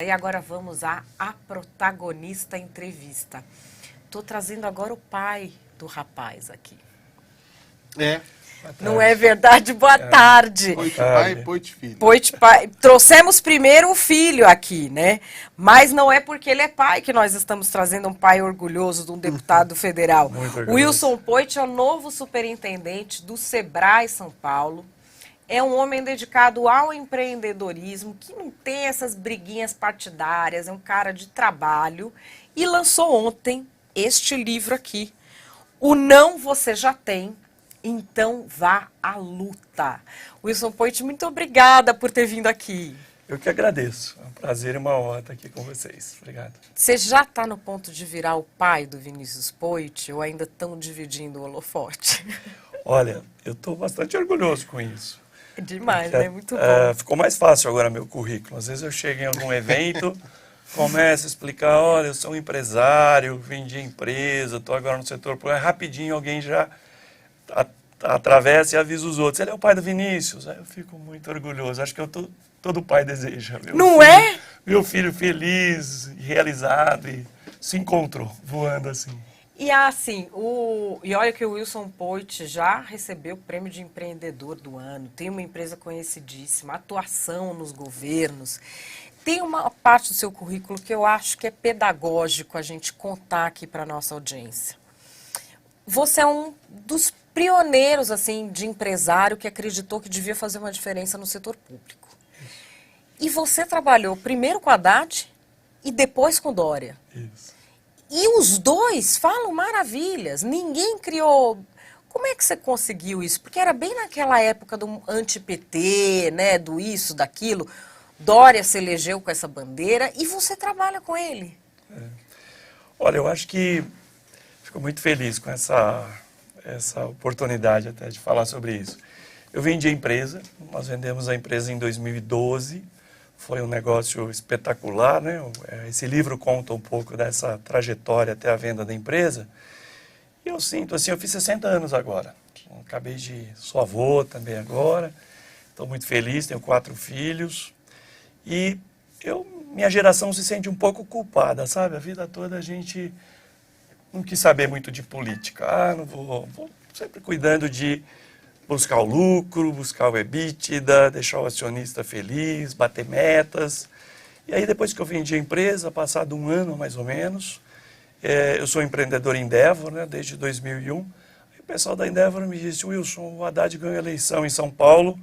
E agora vamos à protagonista entrevista. Estou trazendo agora o pai do rapaz aqui. É. Não é verdade? Boa tarde. Poit pai, poit filho. Poit pai. Trouxemos primeiro o filho aqui, né? Mas não é porque ele é pai que nós estamos trazendo um pai orgulhoso de um deputado federal. O Wilson Poit é o novo superintendente do Sebrae São Paulo. É um homem dedicado ao empreendedorismo, que não tem essas briguinhas partidárias, é um cara de trabalho. E lançou ontem este livro aqui, O Não Você Já Tem, Então Vá à Luta. Wilson Poit, muito obrigada por ter vindo aqui. Eu que agradeço. É um prazer e uma honra estar aqui com vocês. Obrigado. Você já está no ponto de virar o pai do Vinícius Poit ou ainda estão dividindo o holofote? Olha, eu estou bastante orgulhoso com isso. É demais, Porque, né? Muito bom. Ficou mais fácil agora meu currículo. Às vezes eu chego em algum evento, começo a explicar, olha, eu sou um empresário, vendi empresa, estou agora no setor público. Rapidinho alguém já atravessa e avisa os outros. Ele é o pai do Vinícius. Aí eu fico muito orgulhoso. Acho que todo pai deseja. Não é? Meu filho feliz, realizado e se encontrou voando assim. E assim, e olha que o Wilson Poit já recebeu o prêmio de empreendedor do ano, tem uma empresa conhecidíssima, atuação nos governos. Tem uma parte do seu currículo que eu acho que é pedagógico a gente contar aqui para a nossa audiência. Você é um dos pioneiros assim, de empresário que acreditou que devia fazer uma diferença no setor público. E você trabalhou primeiro com a Haddad e depois com Dória. Isso. E os dois falam maravilhas, ninguém criou... Como é que você conseguiu isso? Porque era bem naquela época do anti-PT, né, do isso, daquilo. Dória se elegeu com essa bandeira e você trabalha com ele. Olha, eu acho que fico muito feliz com essa oportunidade até de falar sobre isso. Eu vendi a empresa, nós vendemos a empresa em 2012, foi um negócio espetacular, né? Esse livro conta um pouco dessa trajetória até a venda da empresa. E eu sinto assim, eu fiz 60 anos agora. Sou avô também agora. Estou muito feliz, tenho 4 filhos. E minha geração se sente um pouco culpada, sabe? A vida toda a gente não quis saber muito de política. Não vou sempre cuidando de buscar o lucro, buscar o EBITDA, deixar o acionista feliz, bater metas. E aí, depois que eu vendi a empresa, passado um ano mais ou menos, eu sou empreendedor em Endeavor, né, desde 2001. Aí o pessoal da Endeavor me disse, Wilson, o Haddad ganhou a eleição em São Paulo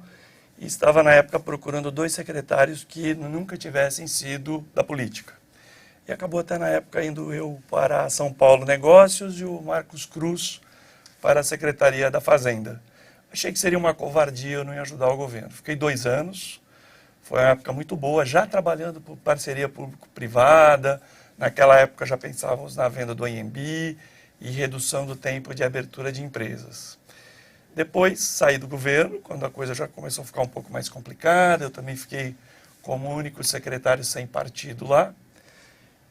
e estava, na época, procurando 2 secretários que nunca tivessem sido da política. E acabou até, na época, indo eu para São Paulo Negócios e o Marcos Cruz para a Secretaria da Fazenda. Achei que seria uma covardia eu não ia ajudar o governo. Fiquei 2 anos, foi uma época muito boa, já trabalhando por parceria público-privada. Naquela época já pensávamos na venda do IMB e redução do tempo de abertura de empresas. Depois saí do governo, quando a coisa já começou a ficar um pouco mais complicada, eu também fiquei como único secretário sem partido lá.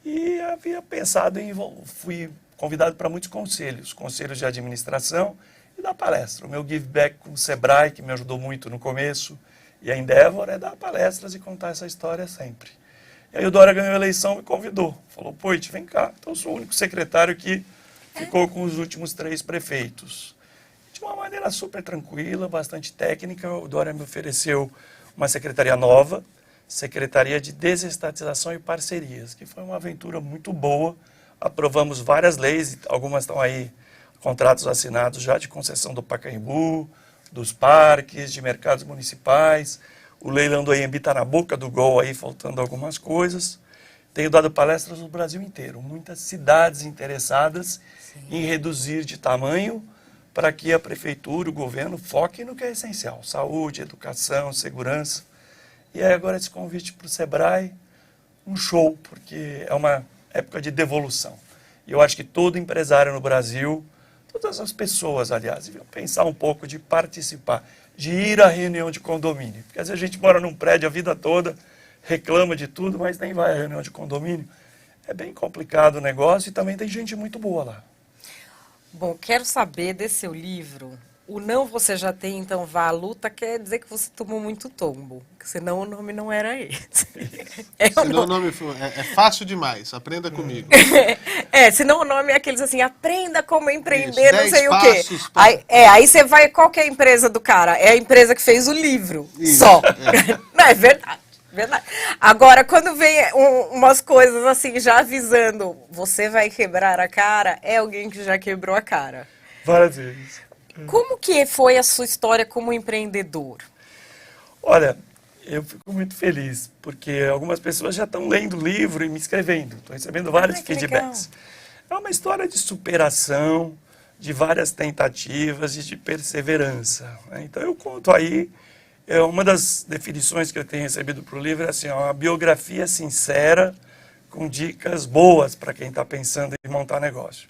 E havia pensado fui convidado para muitos conselhos de administração, e dar palestra. O meu give back com o Sebrae, que me ajudou muito no começo, e a Endeavor é dar palestras e contar essa história sempre. E aí o Dória ganhou a eleição e me convidou. Falou, Poit, vem cá. Então eu sou o único secretário que ficou com os últimos 3 prefeitos. De uma maneira super tranquila, bastante técnica, o Dória me ofereceu uma secretaria nova, Secretaria de Desestatização e Parcerias, que foi uma aventura muito boa. Aprovamos várias leis, algumas estão aí, contratos assinados já de concessão do Pacaembu, dos parques, de mercados municipais. O leilão do AMB está na boca do gol aí, faltando algumas coisas. Tenho dado palestras no Brasil inteiro, muitas cidades interessadas em reduzir de tamanho para que a prefeitura, o governo, foquem no que é essencial. Saúde, educação, segurança. E aí agora esse convite para o Sebrae, um show, porque é uma época de devolução. E eu acho que todo empresário no Brasil, todas as pessoas, aliás, deviam pensar um pouco de participar, de ir à reunião de condomínio. Porque às vezes a gente mora num prédio a vida toda, reclama de tudo, mas nem vai à reunião de condomínio. É bem complicado o negócio e também tem gente muito boa lá. Bom, quero saber desse seu livro, O não você já tem, então vá à luta, quer dizer que você tomou muito tombo. Senão o nome não era esse. Senão o nome é fácil demais, aprenda comigo. Senão o nome é aqueles assim, aprenda como empreender, Isso, não sei 10 o quê. passos pra- Aí você vai, qual que é a empresa do cara? É a empresa que fez o livro, Isso, só. Não, é verdade. Verdade. Agora, quando vem umas coisas assim, já avisando, você vai quebrar a cara, é alguém que já quebrou a cara. Várias vezes. Como que foi a sua história como empreendedor? Olha, eu fico muito feliz, porque algumas pessoas já estão lendo o livro e me escrevendo. Estou recebendo vários que feedbacks. É uma história de superação, de várias tentativas e de perseverança, né? Então eu conto aí, uma das definições que eu tenho recebido para o livro é assim, uma biografia sincera, com dicas boas para quem está pensando em montar negócio.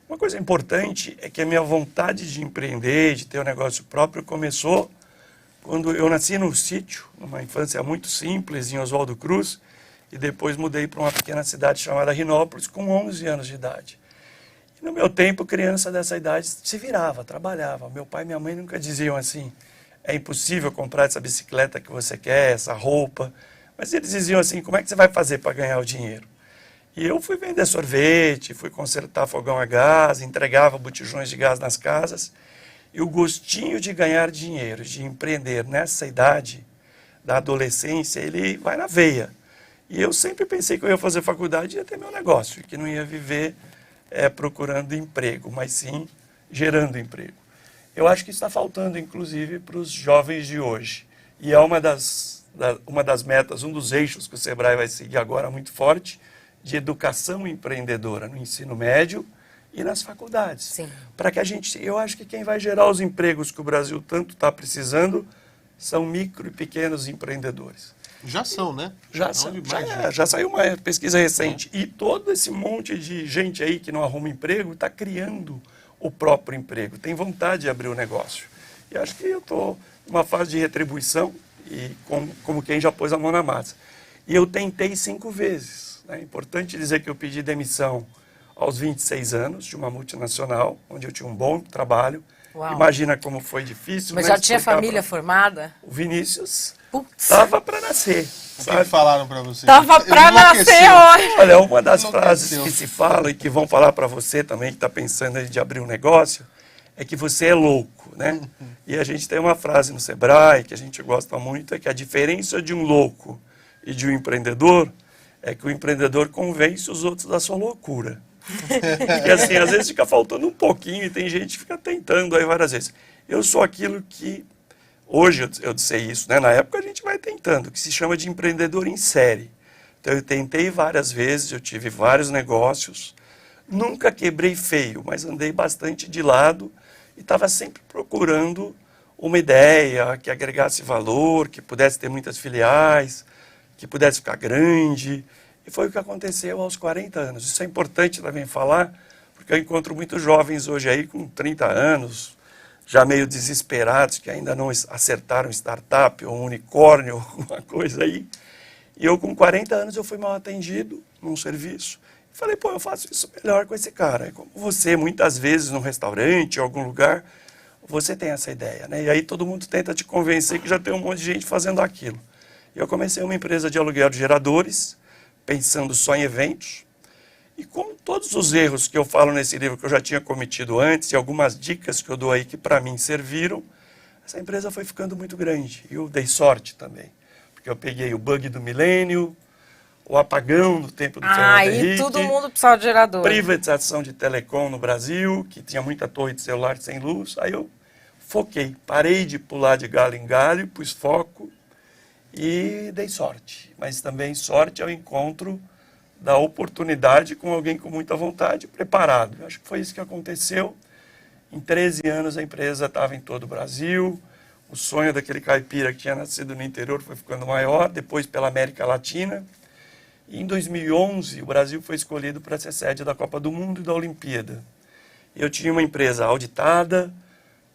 Uma coisa importante é que a minha vontade de empreender, de ter um negócio próprio, começou quando eu nasci no sítio, numa infância muito simples, em Oswaldo Cruz, e depois mudei para uma pequena cidade chamada Rinópolis, com 11 anos de idade. E no meu tempo, criança dessa idade se virava, trabalhava. Meu pai e minha mãe nunca diziam assim, é impossível comprar essa bicicleta que você quer, essa roupa. Mas eles diziam assim, como é que você vai fazer para ganhar o dinheiro? E eu fui vender sorvete, fui consertar fogão a gás, entregava botijões de gás nas casas. E o gostinho de ganhar dinheiro, de empreender nessa idade da adolescência, ele vai na veia. E eu sempre pensei que eu ia fazer faculdade e ia ter meu negócio, que não ia viver procurando emprego, mas sim gerando emprego. Eu acho que está faltando, inclusive, para os jovens de hoje. E é uma das metas, um dos eixos que o Sebrae vai seguir agora muito forte, de educação empreendedora no ensino médio e nas faculdades. Sim. Para que eu acho que quem vai gerar os empregos que o Brasil tanto está precisando são micro e pequenos empreendedores. Já são, né? Já saiu uma pesquisa recente. E todo esse monte de gente aí que não arruma emprego está criando o próprio emprego, tem vontade de abrir o negócio. E acho que eu estou numa fase de retribuição, e como quem já pôs a mão na massa. E eu tentei 5 vezes. É importante dizer que eu pedi demissão aos 26 anos de uma multinacional, onde eu tinha um bom trabalho. Uau. Imagina como foi difícil. Mas já tinha família formada? O Vinícius Putz. estava para nascer. O que falaram para você? Tava para nascer, olha. Olha, uma das frases que se fala e que vão falar para você também, que está pensando em abrir um negócio, é que você é louco, né? E a gente tem uma frase no Sebrae que a gente gosta muito, é que a diferença de um louco e de um empreendedor é que o empreendedor convence os outros da sua loucura. Porque assim, às vezes fica faltando um pouquinho e tem gente que fica tentando aí várias vezes. Eu sou aquilo que, hoje eu sei isso, né? Na época a gente vai tentando, que se chama de empreendedor em série. Então eu tentei várias vezes, eu tive vários negócios, nunca quebrei feio, mas andei bastante de lado e estava sempre procurando uma ideia que agregasse valor, que pudesse ter muitas filiais, que pudesse ficar grande. E foi o que aconteceu aos 40 anos. Isso é importante também falar, porque eu encontro muitos jovens hoje aí com 30 anos, já meio desesperados, que ainda não acertaram startup ou unicórnio, alguma coisa aí. E eu com 40 anos eu fui mal atendido num serviço. E falei, pô, eu faço isso melhor com esse cara. É como você, muitas vezes, num restaurante, em algum lugar, você tem essa ideia, né? E aí todo mundo tenta te convencer que já tem um monte de gente fazendo aquilo. E eu comecei uma empresa de aluguel de geradores, pensando só em eventos. E com todos os erros que eu falo nesse livro que eu já tinha cometido antes, e algumas dicas que eu dou aí que para mim serviram, essa empresa foi ficando muito grande. E eu dei sorte também. Porque eu peguei o bug do milênio, o apagão no tempo do Fernando Henrique. Aí todo mundo precisava de gerador. Privatização de telecom no Brasil, que tinha muita torre de celular sem luz. Aí eu foquei, parei de pular de galho em galho, pus foco e dei sorte. Mas também sorte ao encontro da oportunidade com alguém com muita vontade, preparado. Eu acho que foi isso que aconteceu. Em 13 anos a empresa estava em todo o Brasil. O sonho daquele caipira que tinha nascido no interior foi ficando maior, depois pela América Latina. E em 2011 o Brasil foi escolhido para ser sede da Copa do Mundo e da Olimpíada. Eu tinha uma empresa auditada,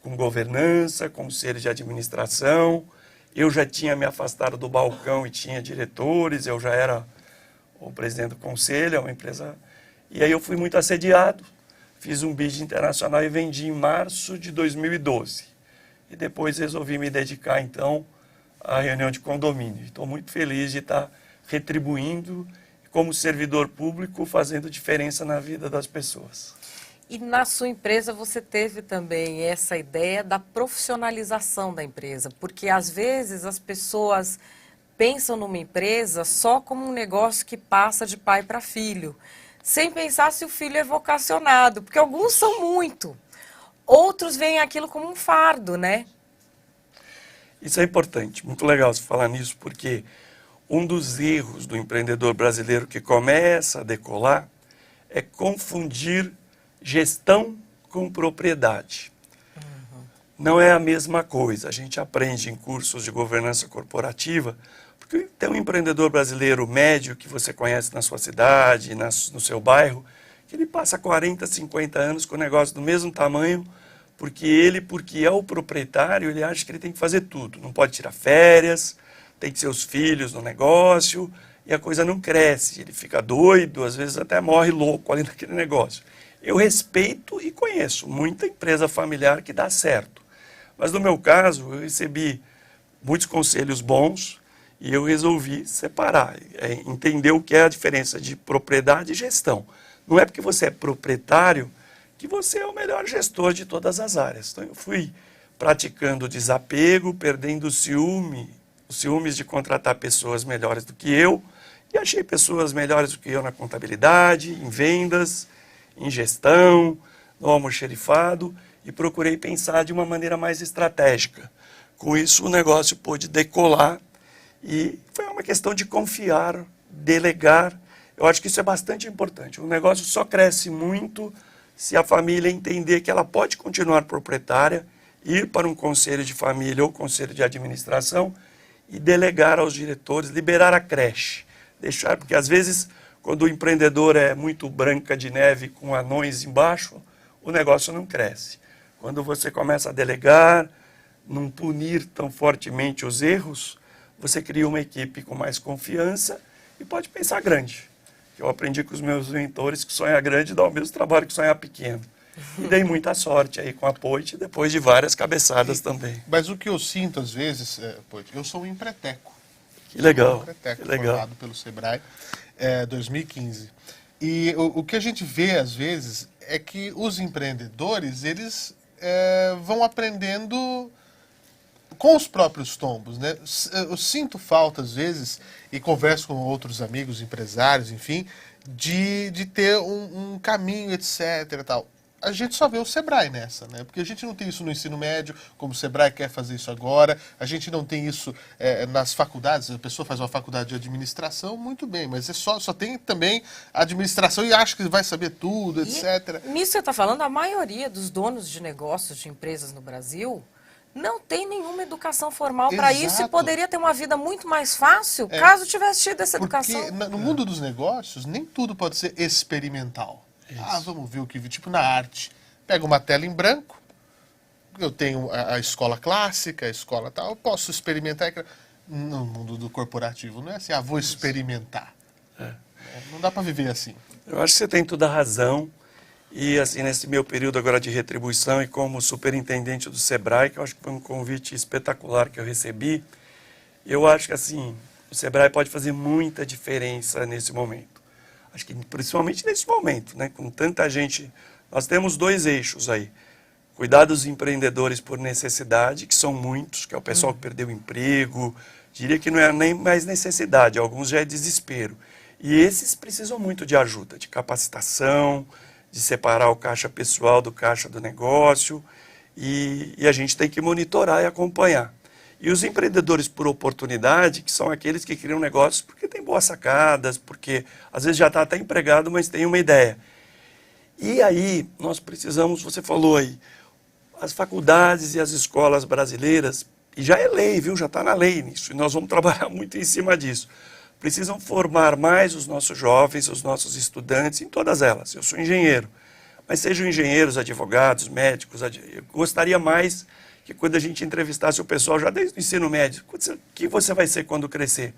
com governança, conselho de administração. Eu já tinha me afastado do balcão e tinha diretores, eu já era o presidente do conselho, é uma empresa. E aí eu fui muito assediado, fiz um bid internacional e vendi em março de 2012. E depois resolvi me dedicar, então, à reunião de condomínio. Estou muito feliz de estar retribuindo, como servidor público, fazendo diferença na vida das pessoas. E na sua empresa você teve também essa ideia da profissionalização da empresa, porque às vezes as pessoas pensam numa empresa só como um negócio que passa de pai para filho, sem pensar se o filho é vocacionado, porque alguns são muito, outros veem aquilo como um fardo, né? Isso é importante, muito legal você falar nisso, porque um dos erros do empreendedor brasileiro que começa a decolar é confundir gestão com propriedade. Não é a mesma coisa. A gente aprende em cursos de governança corporativa, porque tem um empreendedor brasileiro médio que você conhece na sua cidade, no seu bairro, que ele passa 40, 50 anos com o negócio do mesmo tamanho, porque é o proprietário, ele acha que ele tem que fazer tudo. Não pode tirar férias, tem que ser os filhos no negócio, e a coisa não cresce. Ele fica doido, às vezes até morre louco ali naquele negócio. Eu respeito e conheço muita empresa familiar que dá certo. Mas no meu caso, eu recebi muitos conselhos bons e eu resolvi separar, entender o que é a diferença de propriedade e gestão. Não é porque você é proprietário que você é o melhor gestor de todas as áreas. Então eu fui praticando desapego, perdendo os ciúmes de contratar pessoas melhores do que eu, e achei pessoas melhores do que eu na contabilidade, em vendas, em gestão, no almoxerifado, e procurei pensar de uma maneira mais estratégica. Com isso, o negócio pôde decolar e foi uma questão de confiar, delegar. Eu acho que isso é bastante importante. O negócio só cresce muito se a família entender que ela pode continuar proprietária, ir para um conselho de família ou conselho de administração e delegar aos diretores, liberar a creche. Deixar, porque às vezes, quando o empreendedor é muito branca de neve com anões embaixo, o negócio não cresce. Quando você começa a delegar, não punir tão fortemente os erros, você cria uma equipe com mais confiança e pode pensar grande. Eu aprendi com os meus mentores que sonhar grande dá o mesmo trabalho que sonhar pequeno. E dei muita sorte aí com a Poit, depois de várias cabeçadas também. Mas o que eu sinto às vezes, Poit, eu sou um empreteco. Que legal, Um empreteco que legal. formado pelo Sebrae, 2015. E o que a gente vê às vezes é que os empreendedores, eles vão aprendendo com os próprios tombos, né? Eu sinto falta, às vezes, e converso com outros amigos, empresários, enfim, de ter um caminho, etc. Tal. A gente só vê o Sebrae nessa, né? Porque a gente não tem isso no ensino médio, como o Sebrae quer fazer isso agora. A gente não tem isso nas faculdades. A pessoa faz uma faculdade de administração, muito bem, mas só tem também administração e acha que vai saber tudo, etc. Nisso que você está falando, a maioria dos donos de negócios, de empresas no Brasil, não tem nenhuma educação formal para isso e poderia ter uma vida muito mais fácil caso tivesse tido essa educação. Porque no mundo dos negócios, nem tudo pode ser experimental. Isso. Vamos ver o que... Tipo na arte. Pega uma tela em branco, eu tenho a escola clássica, a escola tal, eu posso experimentar. No mundo do corporativo não é assim, vou experimentar. Não dá para viver assim. Eu acho que você tem toda a razão. E assim, nesse meu período agora de retribuição e como superintendente do Sebrae, que eu acho que foi um convite espetacular que eu recebi, eu acho que assim, o Sebrae pode fazer muita diferença nesse momento. Acho que principalmente nesse momento, né? Com tanta gente, nós temos dois eixos aí. Cuidar dos empreendedores por necessidade, que são muitos, que é o pessoal que perdeu o emprego, diria que não é nem mais necessidade, alguns já é desespero. E esses precisam muito de ajuda, de capacitação, de separar o caixa pessoal do caixa do negócio, e a gente tem que monitorar e acompanhar. E os empreendedores por oportunidade, que são aqueles que criam negócios porque tem boas sacadas, porque às vezes já está até empregado, mas tem uma ideia. E aí nós precisamos, você falou aí, as faculdades e as escolas brasileiras, e já é lei, viu? Já está na lei nisso, e nós vamos trabalhar muito em cima disso. Precisam formar mais os nossos jovens, os nossos estudantes, em todas elas. Eu sou engenheiro, mas sejam engenheiros, advogados, médicos. Eu gostaria mais que quando a gente entrevistasse o pessoal, já desde o ensino médio, o que você vai ser quando crescer?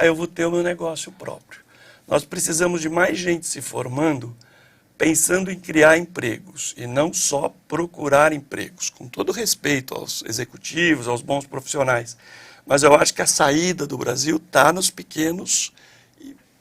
Eu vou ter o meu negócio próprio. Nós precisamos de mais gente se formando pensando em criar empregos e não só procurar empregos, com todo respeito aos executivos, aos bons profissionais. Mas eu acho que a saída do Brasil está nos pequenos,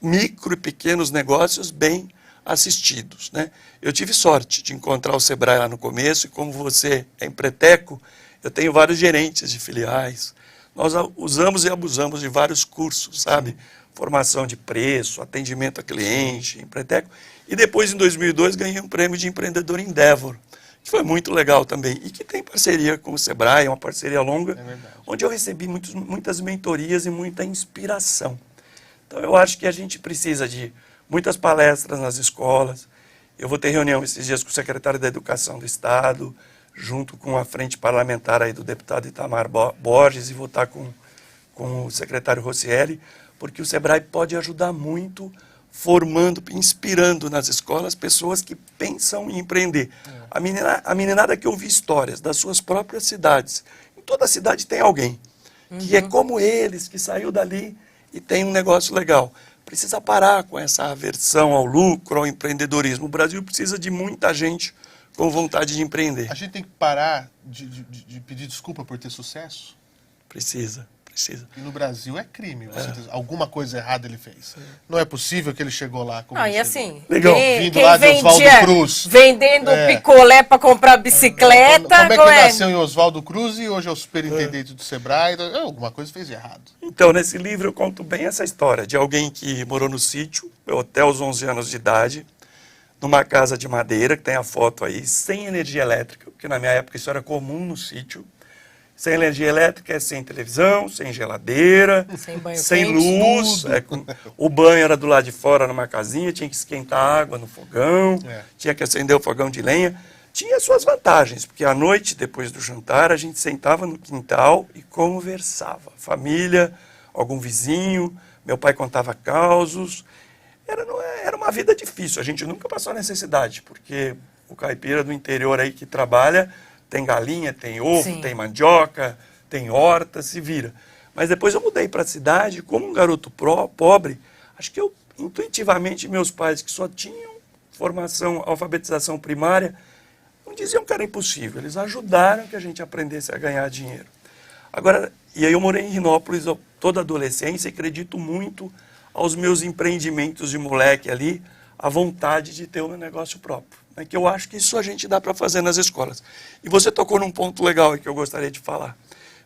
micro e pequenos negócios bem assistidos, né? Eu tive sorte de encontrar o Sebrae lá no começo e como você é empreteco, eu tenho vários gerentes de filiais. Nós usamos e abusamos de vários cursos, sabe? Formação de preço, atendimento a cliente, empreteco. E depois, em 2002, ganhei um prêmio de empreendedor Endeavor, que foi muito legal também. E que tem parceria com o Sebrae, uma parceria longa, onde eu recebi muitas mentorias e muita inspiração. Então, eu acho que a gente precisa de muitas palestras nas escolas. Eu vou ter reunião esses dias com o secretário da Educação do Estado, junto com a frente parlamentar aí do deputado Itamar Borges, e vou estar com o secretário Rossielli, porque o Sebrae pode ajudar muito formando, inspirando nas escolas pessoas que pensam em empreender. A meninada que ouve histórias das suas próprias cidades. Em toda cidade tem alguém que é como eles, que saiu dali e tem um negócio legal. Precisa parar com essa aversão ao lucro, ao empreendedorismo. O Brasil precisa de muita gente com vontade de empreender. A gente tem que parar de pedir desculpa por ter sucesso? Precisa. E no Brasil é crime. Alguma coisa errada ele fez. Não é possível que ele chegou lá como e assim, vindo lá de Oswaldo Cruz. Vendendo picolé para comprar bicicleta. Como é que ele nasceu em Oswaldo Cruz e hoje é o superintendente do Sebrae? Alguma coisa fez de errado. Então, nesse livro eu conto bem essa história de alguém que morou no sítio, até os 11 anos de idade, numa casa de madeira, que tem a foto aí, sem energia elétrica, porque na minha época isso era comum no sítio. Sem energia elétrica é sem televisão, sem geladeira, sem luz. O banho era do lado de fora numa casinha, tinha que esquentar água no fogão, tinha que acender o fogão de lenha. Tinha suas vantagens, porque à noite, depois do jantar, a gente sentava no quintal e conversava. Família, algum vizinho, meu pai contava causos. Era uma vida difícil, a gente nunca passou necessidade, porque o caipira do interior aí que trabalha... Tem galinha, tem ovo, tem mandioca, tem horta, se vira. Mas depois eu mudei para a cidade, como um garoto pobre, acho que intuitivamente, meus pais, que só tinham formação, alfabetização primária, não diziam que era impossível. Eles ajudaram que a gente aprendesse a ganhar dinheiro. Agora, e aí eu morei em Rinópolis toda a adolescência e acredito muito aos meus empreendimentos de moleque ali, a vontade de ter um negócio próprio. Que eu acho que isso a gente dá para fazer nas escolas. E você tocou num ponto legal que eu gostaria de falar.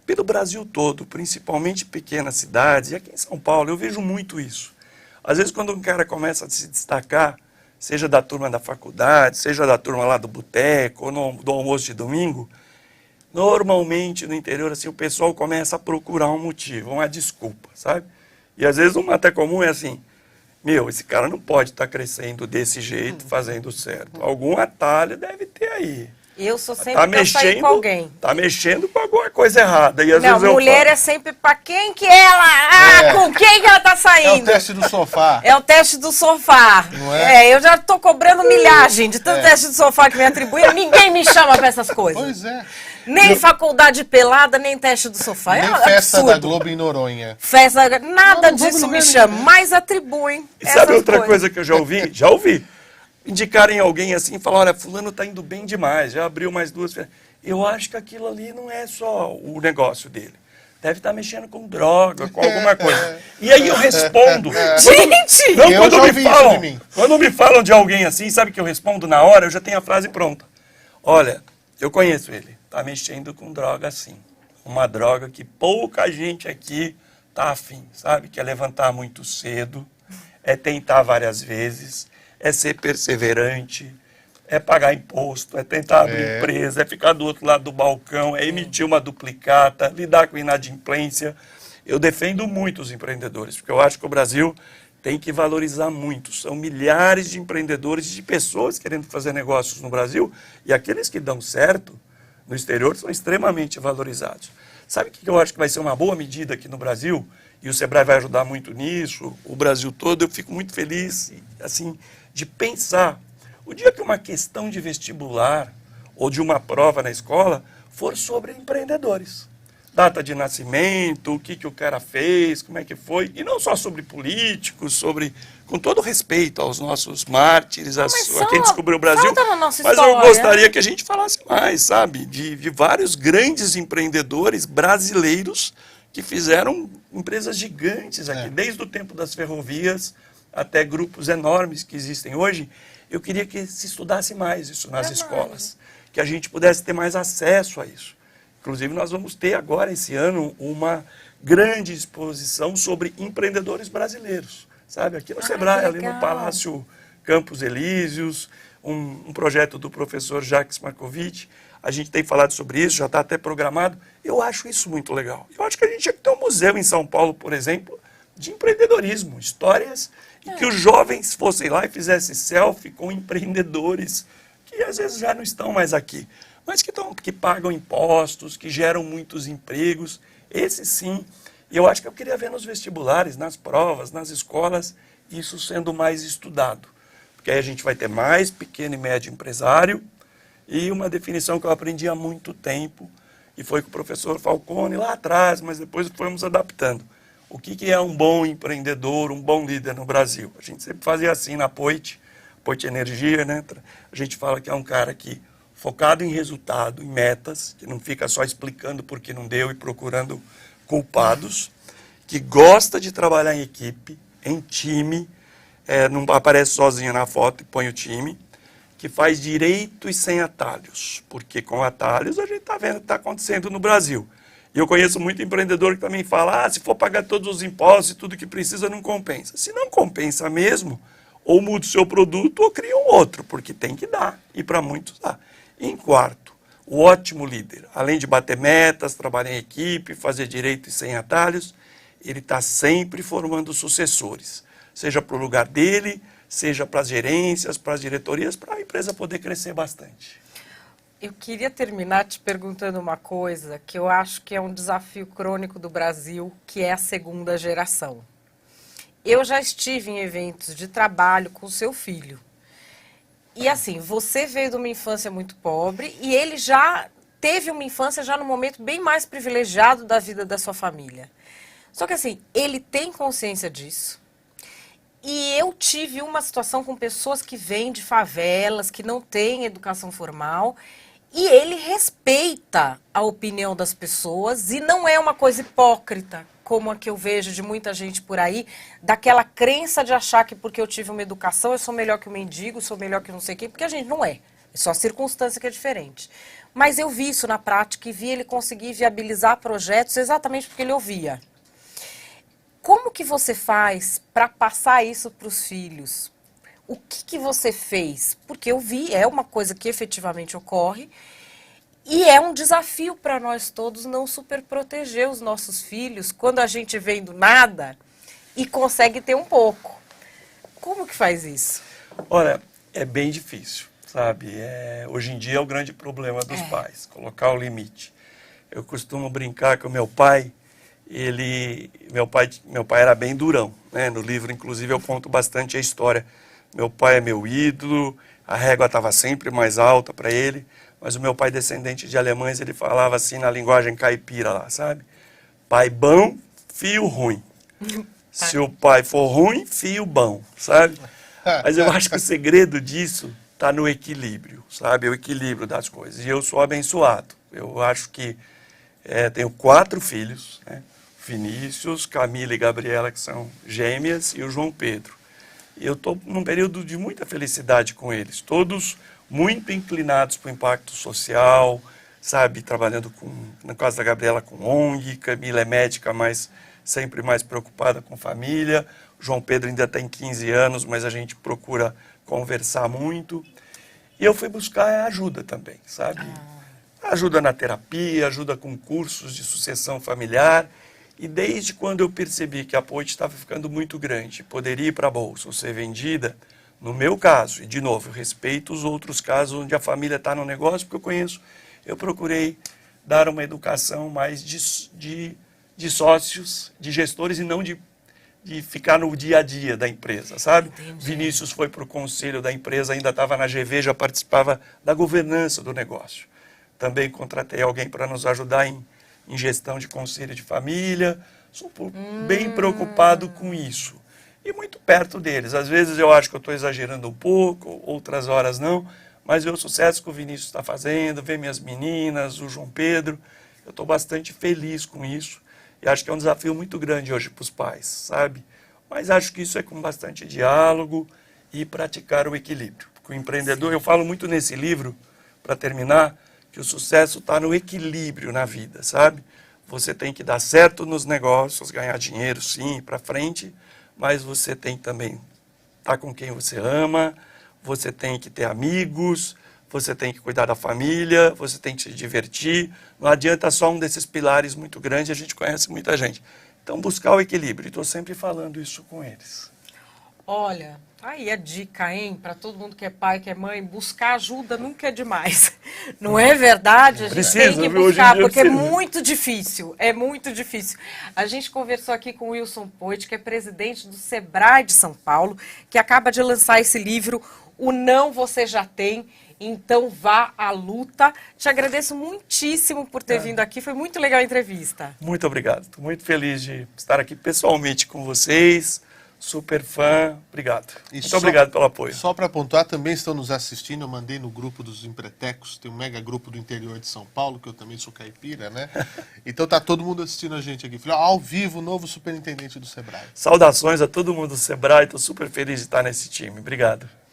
Pelo Brasil todo, principalmente pequenas cidades, e aqui em São Paulo, eu vejo muito isso. Às vezes, quando um cara começa a se destacar, seja da turma da faculdade, seja da turma lá do boteco, ou do almoço de domingo, normalmente no interior, assim, o pessoal começa a procurar um motivo, uma desculpa, sabe? E às vezes uma até comum é assim, esse cara não pode estar crescendo desse jeito, fazendo certo. Algum atalho deve ter aí. Eu sou sempre pra sair com alguém. Tá mexendo com alguma coisa errada. E às vezes mulher é sempre pra quem que ela... com quem que ela tá saindo? É o teste do sofá. É o teste do sofá. Não é? Eu já tô cobrando milhagem de tanto teste do sofá que me atribuíram. Ninguém me chama pra essas coisas. Pois é. Nem faculdade pelada, nem teste do sofá. Nem festa absurdo. Da Globo em Noronha. Nada disso me chama, mas atribuem. E sabe outra coisa que eu já ouvi? Já ouvi. Indicarem alguém assim e falar, olha, fulano tá indo bem demais, já abriu mais 2. Eu acho que aquilo ali não é só o negócio dele. Deve estar mexendo com droga, com alguma coisa. E aí eu respondo. Gente! Quando me falam de alguém assim, sabe que eu respondo na hora, eu já tenho a frase pronta. Olha, eu conheço ele. Está mexendo com droga sim. Uma droga que pouca gente aqui está afim, sabe? Que é levantar muito cedo, é tentar várias vezes, é ser perseverante, é pagar imposto, é tentar abrir empresa, é ficar do outro lado do balcão, é emitir uma duplicata, lidar com inadimplência. Eu defendo muito os empreendedores, porque eu acho que o Brasil tem que valorizar muito. São milhares de empreendedores, de pessoas querendo fazer negócios no Brasil, e aqueles que dão certo no exterior são extremamente valorizados. Sabe o que eu acho que vai ser uma boa medida aqui no Brasil? E o Sebrae vai ajudar muito nisso, o Brasil todo. Eu fico muito feliz, assim, de pensar. O dia que uma questão de vestibular ou de uma prova na escola for sobre empreendedores. data de nascimento, o que o cara fez, como é que foi, e não só sobre políticos, sobre, com todo respeito aos nossos mártires, a quem descobriu o Brasil, mas eu gostaria que a gente falasse mais, sabe, de vários grandes empreendedores brasileiros que fizeram empresas gigantes aqui, desde o tempo das ferrovias até grupos enormes que existem hoje. Eu queria que se estudasse mais isso nas escolas, que a gente pudesse ter mais acesso a isso. Inclusive, nós vamos ter agora, esse ano, uma grande exposição sobre empreendedores brasileiros, sabe? Aqui no Sebrae, ali no Palácio Campos Elíseos, um projeto do professor Jacques Markovic. A gente tem falado sobre isso, já está até programado. Eu acho isso muito legal. Eu acho que a gente tinha que ter um museu em São Paulo, por exemplo, de empreendedorismo, histórias, e que os jovens fossem lá e fizessem selfie com empreendedores que às vezes já não estão mais aqui, mas que pagam impostos, que geram muitos empregos. Esse sim. E eu acho que eu queria ver nos vestibulares, nas provas, nas escolas, isso sendo mais estudado. Porque aí a gente vai ter mais pequeno e médio empresário, e uma definição que eu aprendi há muito tempo, e foi com o professor Falcone lá atrás, mas depois fomos adaptando. O que é um bom empreendedor, um bom líder no Brasil? A gente sempre fazia assim na Poit Energia, né? A gente fala que é um cara que focado em resultado, em metas, que não fica só explicando por que não deu e procurando culpados, que gosta de trabalhar em equipe, em time, não aparece sozinho na foto e põe o time, que faz direito e sem atalhos, porque com atalhos a gente está vendo o que está acontecendo no Brasil. E eu conheço muito empreendedor que também fala, se for pagar todos os impostos e tudo que precisa, não compensa. Se não compensa mesmo, ou muda o seu produto ou cria um outro, porque tem que dar, e para muitos dá. Em quarto, o ótimo líder, além de bater metas, trabalhar em equipe, fazer direito e sem atalhos, ele está sempre formando sucessores, seja para o lugar dele, seja para as gerências, para as diretorias, para a empresa poder crescer bastante. Eu queria terminar te perguntando uma coisa que eu acho que é um desafio crônico do Brasil, que é a segunda geração. Eu já estive em eventos de trabalho com o seu filho. E assim, você veio de uma infância muito pobre e ele já teve uma infância já no momento bem mais privilegiado da vida da sua família. Só que assim, ele tem consciência disso. E eu tive uma situação com pessoas que vêm de favelas, que não têm educação formal, e ele respeita a opinião das pessoas e não é uma coisa hipócrita, como a que eu vejo de muita gente por aí, daquela crença de achar que porque eu tive uma educação eu sou melhor que o mendigo, sou melhor que não sei quem, porque a gente não é. É só a circunstância que é diferente. Mas eu vi isso na prática e vi ele conseguir viabilizar projetos exatamente porque ele ouvia. Como que você faz para passar isso para os filhos? O que você fez? Porque eu vi, é uma coisa que efetivamente ocorre e é um desafio para nós todos não superproteger os nossos filhos quando a gente vem do nada e consegue ter um pouco. Como que faz isso? Olha, é bem difícil, sabe? Hoje em dia é o grande problema dos pais, colocar o limite. Eu costumo brincar com o meu pai. Meu pai era bem durão, né? No livro, inclusive, eu conto bastante a história. Meu pai é meu ídolo, a régua estava sempre mais alta para ele, mas o meu pai, descendente de alemães, ele falava assim na linguagem caipira lá, sabe? Pai bom, filho ruim. Se o pai for ruim, filho bom, sabe? Mas eu acho que o segredo disso está no equilíbrio, sabe? O equilíbrio das coisas. E eu sou abençoado. Eu acho que tenho 4 filhos, né? Vinícius, Camila e Gabriela, que são gêmeas, e o João Pedro. E eu estou num período de muita felicidade com eles, todos muito inclinados para o impacto social, sabe, trabalhando no caso da Gabriela com ONG, Camila é médica, mas sempre mais preocupada com família, o João Pedro ainda tem 15 anos, mas a gente procura conversar muito. E eu fui buscar ajuda também, sabe? Ajuda na terapia, ajuda com cursos de sucessão familiar. E desde quando eu percebi que a Poit estava ficando muito grande, poderia ir para a bolsa ou ser vendida, no meu caso, e de novo, eu respeito os outros casos onde a família está no negócio, porque eu conheço, eu procurei dar uma educação mais de sócios, de gestores e não de ficar no dia a dia da empresa, sabe? Entendi. Vinícius foi para o conselho da empresa, ainda estava na GV, já participava da governança do negócio. Também contratei alguém para nos ajudar em em gestão de conselho de família. Sou bem preocupado com isso. E muito perto deles. Às vezes eu acho que eu estou exagerando um pouco, outras horas não, mas ver o sucesso que o Vinícius está fazendo, ver minhas meninas, o João Pedro, eu estou bastante feliz com isso. E acho que é um desafio muito grande hoje para os pais, sabe? Mas acho que isso é com bastante diálogo e praticar o equilíbrio. Porque o empreendedor, eu falo muito nesse livro, para terminar, que o sucesso está no equilíbrio na vida, sabe? Você tem que dar certo nos negócios, ganhar dinheiro, sim, ir para frente, mas você tem que também estar com quem você ama, você tem que ter amigos, você tem que cuidar da família, você tem que se divertir. Não adianta só um desses pilares muito grande, a gente conhece muita gente. Então, buscar o equilíbrio. Estou sempre falando isso com eles. Olha, aí a dica, hein? Para todo mundo que é pai, que é mãe, buscar ajuda nunca é demais. Não é verdade? A gente Precisa, tem que viu? Hoje em buscar, dia porque é precisa. muito difícil. É muito difícil. A gente conversou aqui com o Wilson Poit, que é presidente do Sebrae de São Paulo, que acaba de lançar esse livro, O Não Você Já Tem. Então vá à luta. Te agradeço muitíssimo por ter vindo aqui. Foi muito legal a entrevista. Muito obrigado. Estou muito feliz de estar aqui pessoalmente com vocês. Super fã. Obrigado. Muito obrigado pelo apoio. Só para pontuar, também estão nos assistindo. Eu mandei no grupo dos Empretecos, tem um mega grupo do interior de São Paulo, que eu também sou caipira, né? Então tá todo mundo assistindo a gente aqui. Falei, ao vivo, novo superintendente do Sebrae. Saudações a todo mundo do Sebrae. Estou super feliz de estar nesse time. Obrigado.